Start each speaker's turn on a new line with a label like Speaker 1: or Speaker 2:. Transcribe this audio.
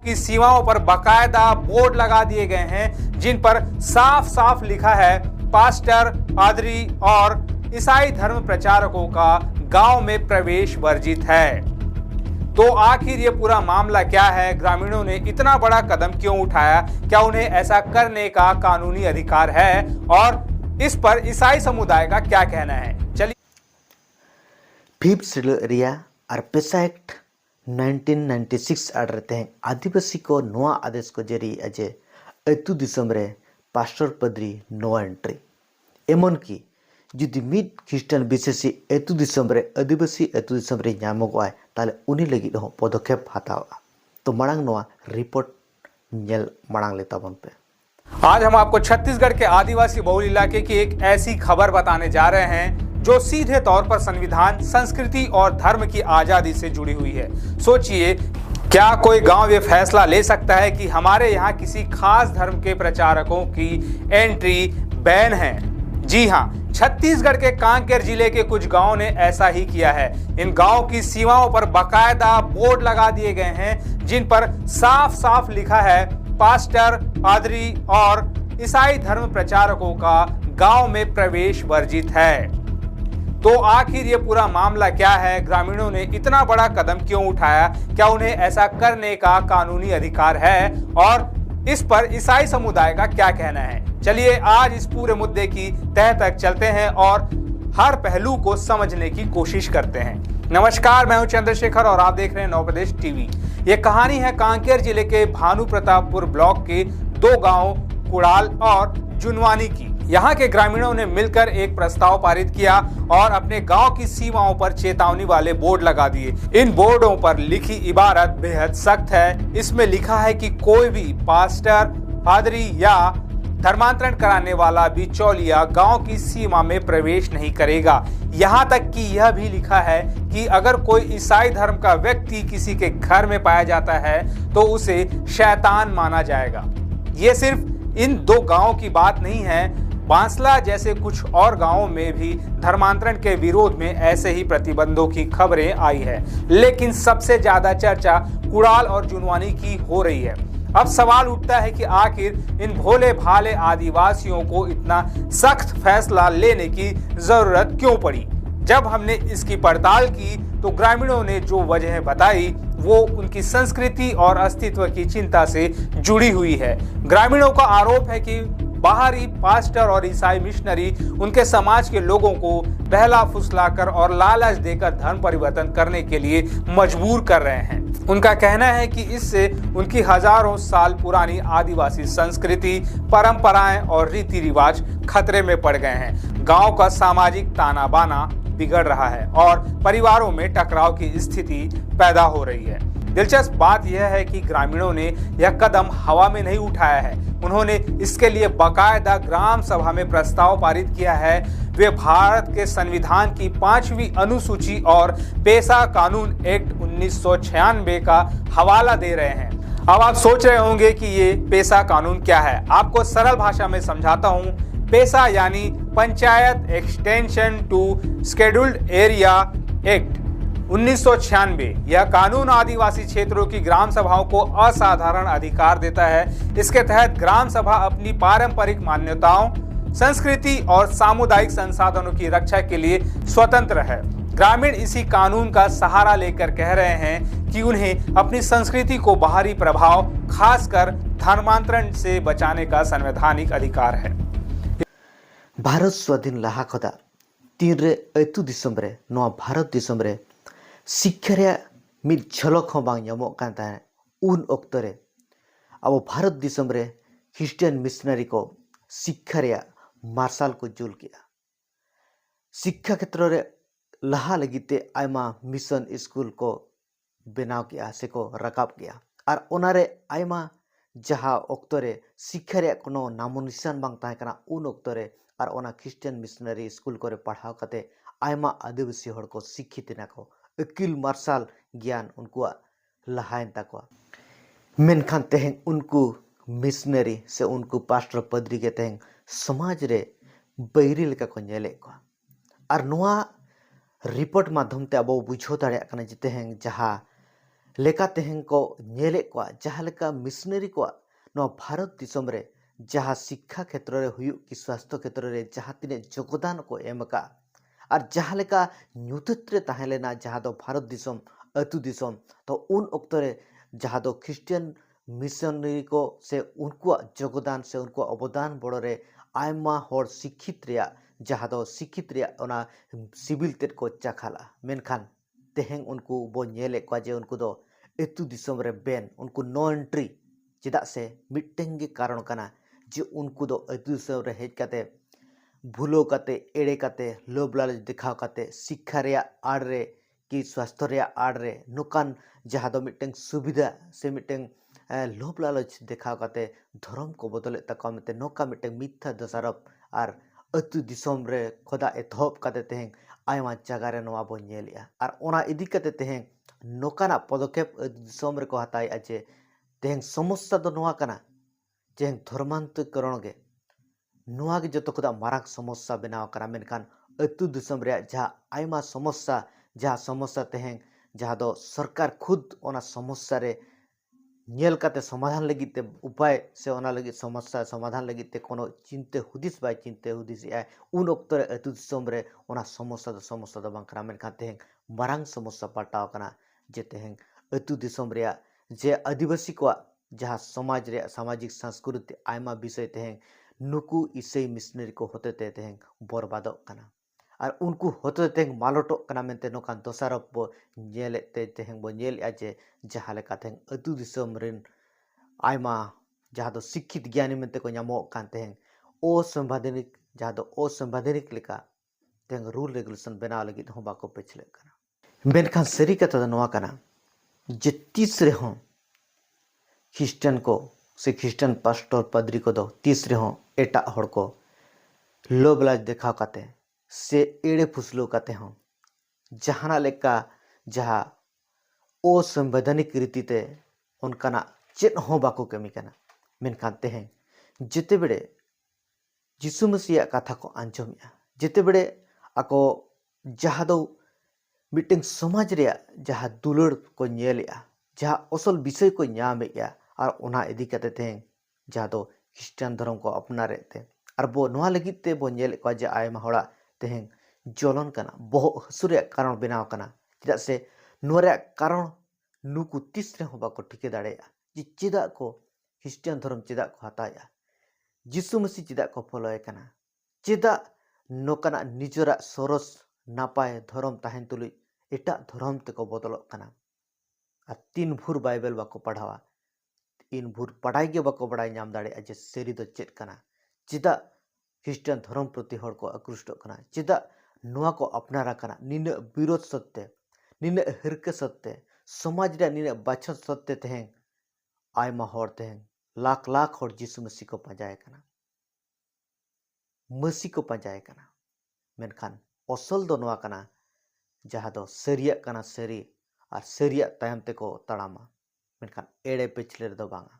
Speaker 1: की सीमाओं पर बाकायदा बोर्ड लगा दिए गए हैं जिन पर साफ साफ लिखा है पास्टर, पादरी और ईसाई धर्म प्रचारकों का गांव में प्रवेश वर्जित है। तो आखिर ये पूरा मामला क्या है? ग्रामीणों ने इतना बड़ा कदम क्यों उठाया? क्या उन्हें ऐसा करने का कानूनी अधिकार है? और इस पर ईसाई समुदाय का क्या कहना है? चलिए।
Speaker 2: फिफ्थ शेड्यूल एरिया और पेशा एक्ट 1996 आड़ तेज आदिवासी को नवा आदेश को जरी अजे अतु दिसम रे पास्टर पदरी नो एंट्री एमन की जुदी मिड ख्रिस्टान विशेषी अतु दिसम रे आदिवासी अतु दिसम रे नामोगोय ताले उनी लगी हो पदक्षेप हतावा। तो मांग नवा रिपोर्ट नेल मांग लेता बन पे।
Speaker 1: आज हम आपको छत्तीसगढ़ के आदिवासी बहुल इलाके की एक ऐसी खबर बताने जा रहे हैं जो सीधे तौर पर संविधान, संस्कृति और धर्म की आजादी से जुड़ी हुई है। सोचिए, क्या कोई गांव ये फैसला ले सकता है कि हमारे यहाँ किसी खास धर्म के प्रचारकों की एंट्री बैन है? जी हाँ, छत्तीसगढ़ के कांकेर जिले के कुछ गांवों ने ऐसा ही किया है। इन गांवों की सीमाओं पर बाकायदा बोर्ड लगा दिए गए हैं जिन पर साफ साफ लिखा है पास्टर, पादरी और ईसाई धर्म प्रचारकों का गांव में प्रवेश वर्जित है। तो आखिर ये पूरा मामला क्या है? ग्रामीणों ने इतना बड़ा कदम क्यों उठाया? क्या उन्हें ऐसा करने का कानूनी अधिकार है? और इस पर ईसाई समुदाय का क्या कहना है? चलिए आज इस पूरे मुद्दे की तह तक चलते हैं और हर पहलू को समझने की कोशिश करते हैं। नमस्कार, मैं हूं चंद्रशेखर और आप देख रहे हैं नवप्रदेश टीवी। ये कहानी है कांकेर जिले के भानु प्रतापपुर ब्लॉक के दो गांव कुड़ाल और जुनवानी की। यहाँ के ग्रामीणों ने मिलकर एक प्रस्ताव पारित किया और अपने गांव की सीमाओं पर चेतावनी वाले बोर्ड लगा दिए। इन बोर्डों पर लिखी इबारत बेहद सख्त है। इसमें लिखा है कि कोई भी पास्टर, पादरी या धर्मांतरण कराने वाला बिचौलिया गांव की सीमा में प्रवेश नहीं करेगा। यहाँ तक कि यह भी लिखा है कि अगर कोई ईसाई धर्म का व्यक्ति किसी के घर में पाया जाता है तो उसे शैतान माना जाएगा। ये सिर्फ इन दो गांवों की बात नहीं है, बांसला जैसे कुछ और गांवों में भी धर्मांतरण के विरोध में ऐसे ही प्रतिबंधों की खबरें आई है। लेकिन सबसे ज्यादा चर्चा कुड़ाल और जुनवानी की हो रही है। अब सवाल उठता है कि आखिर इन भोले भाले आदिवासियों को इतना सख्त फैसला लेने की जरूरत क्यों पड़ी? जब हमने इसकी पड़ताल की तो ग्रामीणों ने जो वजह बताई वो उनकी संस्कृति और अस्तित्व की चिंता से जुड़ी हुई है। ग्रामीणों का आरोप है कि बाहरी पास्टर और ईसाई मिशनरी उनके समाज के लोगों को बहला फुसलाकर और लालच देकर धर्म परिवर्तन करने के लिए मजबूर कर रहे हैं। उनका कहना है कि इससे उनकी हजारों साल पुरानी आदिवासी संस्कृति, परंपराएं और रीति रिवाज खतरे में पड़ गए हैं। गांव का सामाजिक ताना बाना बिगड़ रहा है और परिवारों में टकराव की स्थिति पैदा हो रही है। दिलचस्प बात यह है कि ग्रामीणों ने यह कदम हवा में नहीं उठाया है। उन्होंने इसके लिए बाकायदा ग्राम सभा में प्रस्ताव पारित किया है। वे भारत के संविधान की 5वीं अनुसूची और पेशा कानून एक्ट 1996 का हवाला दे रहे हैं। अब आप सोच रहे होंगे कि ये पेशा कानून क्या है। आपको सरल भाषा में समझाता हूँ। पेशा यानी panchayat extension to scheduled area act 1996। यह कानून आदिवासी क्षेत्रों की ग्राम सभाओं को असाधारण अधिकार देता है। इसके तहत ग्राम सभा अपनी पारंपरिक मान्यताओं, संस्कृति और सामुदायिक संसाधनों की रक्षा के लिए स्वतंत्र है। ग्रामीण इसी कानून का सहारा लेकर कह रहे हैं कि उन्हें अपनी संस्कृति को बाहरी प्रभाव, खासकर धर्मांतरण से बचाने का संवैधानिक अधिकार है।
Speaker 2: भारत स्वाधीन लाहा खोदा 3 रे अतु दिसम रे नवा भारत दिसम रे शिक्षा रे मिद झलक हों बांग ᱧᱟᱢᱚᱜ कान ताहे उन ऑक्टो रे अब भारत दिसम रे ख्रिस्टियन मिशनरी को शिक्षा रे मार्शल को जुल किया। शिक्षा क्षेत्र रे लहा लगिते आयमा मिशन स्कूल को बनाव किया से को रकाब किया और ओनारे आयमा जहाँ ऑक्टो रे शिक्षा रे कोनो नामो निशान बांग ताहे कना उन ऑक्टो रे और ओना ख्रिस्टियन मिशनरी स्कूल को पढ़ाव कते आयमा आदिवासी हड़ को शिक्षित ना को अकिल मार्शल ज्ञान उनको लहायन तक मेनखान तेहें उनको मिशनरी से उनको पास्टर पदरी के तेहें समाज रे बैरी लेका को नेले को और नोआ रिपोर्ट माध्यम ते अब बुझो दाड़े कना जे तेहें जहाँ लेका तेहें को नेले को जहाँ लेका मिशनरी को नो भारत दिसम रे जहाँ शिक्षा क्षेत्र रे हुयु कि स्वास्थ्य क्षेत्र रे जहाँ तिने योगदान को एमका और जहाँ लेका न्यूतत रे ताहे लेना जहाँ दो भारत दिसम अतु दिसम तो उन ओक्त रे जहाँ दो क्रिश्चियन मिशनरी को से उनको योगदान से उनको अवदान बड़ो रे आयमा होर शिक्षित रिया जहाँ दो शिक्षित रिया ओना सिविल तेट को चाखाला मेनखान तेहें उनको बो नेले को जे उनको दो एतु दिसम रे बेन उनको नो एंट्री चेदा से मिट्टें गे कारण कना जे उनको दो एतु दिसम रे हेज काते भूलो काते एड़े काते लोभ लालच दिखाव काते शिक्षा रिया आड़ रे कि स्वास्थ्य रिया आड़ रे नुकान जहाँ दो मिट्टें सुविधा से मिट्टें लोभ लालच दिखाव काते धर्म को बदले तक मिते नोका मिट्टें मिथ्या दसारप और अतु दिसम रे खोदा एतहब काते तेहें आयमा जगह रे नवा बो नेलिया और ओना इदी काते तेहें नोकाना पदक्षेप अतु दिसम रे को हताय आचे तेहें समस्या दो नवा कना जेहें धर्मांतरीकरण गे नुआ के जतो खुदा मारक समस्या बनाव करा मेनखान अतु दिसम रे जहाँ आयमा समस्या तेहें जहाँ दो सरकार खुद ओना समस्या रे नेल काते समाधान लगी ते उपाय से ओना लगी समस्या समाधान लगी ते कोनो चिंते हुदिस बाय चिंते हुदिस आय उन ओक्त रे अतु दिसम रे ओना समस्या दो बांग करा मेनखान तेहें मारंग समस्या पलटाव कना जे तेहें अतु दिसम रे जे आदिवासी को जहाँ समाज रे सामाजिक संस्कृति आयमा विषय तेहें नुकु ईसाई मिशनरी को होते तेहें बर्बादो कना और उनको होते तेहें मालटो कना मेनते नोकान दोसारप बो नेले तेहें बो नेल जे जहाँ लेका तेहें अतु दिसम रेन आयमा जहाँ दो शिक्षित ज्ञानी मेनते को न्यामो कान तेहें असंवैधानिक जहाँ दो असंवैधानिक लेका तेहें रूल रेगुलेशन बनाव लगी हो बाको पेछले कना मेनखान सरी कथा दो नोआ कना जे तीसरे हों ख्रिस्टियन को से ख्रिस्टियन पास्टर पादरी को दो तीसरे हों एटा हड़ को लोभ लाज देखाव काते से एड़े फुसलो काते हों जहाना लेका जहाँ असंवैधानिक रीतिते उनकाना चेत हों बाको कमी कना मेनखान तेहें जेते बेड़े यीशु मसीह कथा को आंजोमिया जेते बेड़े आको जहाँ दो मिट्टें समाज रे जहाँ दुलड़ को नेलिया जहाँ असल विषय को न्यामेया और ओना इदी काते तेहें जहाँ दो ख्रिस्टियन धर्म को अपना रहते और बो नोआ लगित ते बो नेल को जे आयमा होड़ा तेहें जलन कना बहु हसुरे कारण बनाव कना चेदा से नोरे कारण नुकु तीसरे हो बाको ठिके दाड़ेया जे चेदा को ख्रिस्टियन धर्म चेदा को हताया यीशु मसीह चेदा को फॉलोए कना चेदा नोकाना निजरा सरस नापाय धर्म ताहें तुलुई एटा धर्म तेको बदलक कना और 3 भूर बाइबल बाको पढ़ावा 3 भूर पढ़ाई के बाको बड़ाई नाम दाड़े जे सेरी दो चेत कना चेदा ख्रिस्टियन धर्म प्रति हड़ को आकृष्ट कना चेदा नोआ को अपनारा कना निन विरोध सत्य निन हिरके सत्य समाज रे निन बाछत सत्य तेहें आयमा हड़ तेहें लाख लाख हड़ यीशु मसीह को पंजाय कना मसीह को पंजाय कना मेनखान असल दो नोआ कना जहाँ दो सरिया कना सरी और सरिया तायम ते को तड़ामा मेनखान एड़े पिछले दो बांगा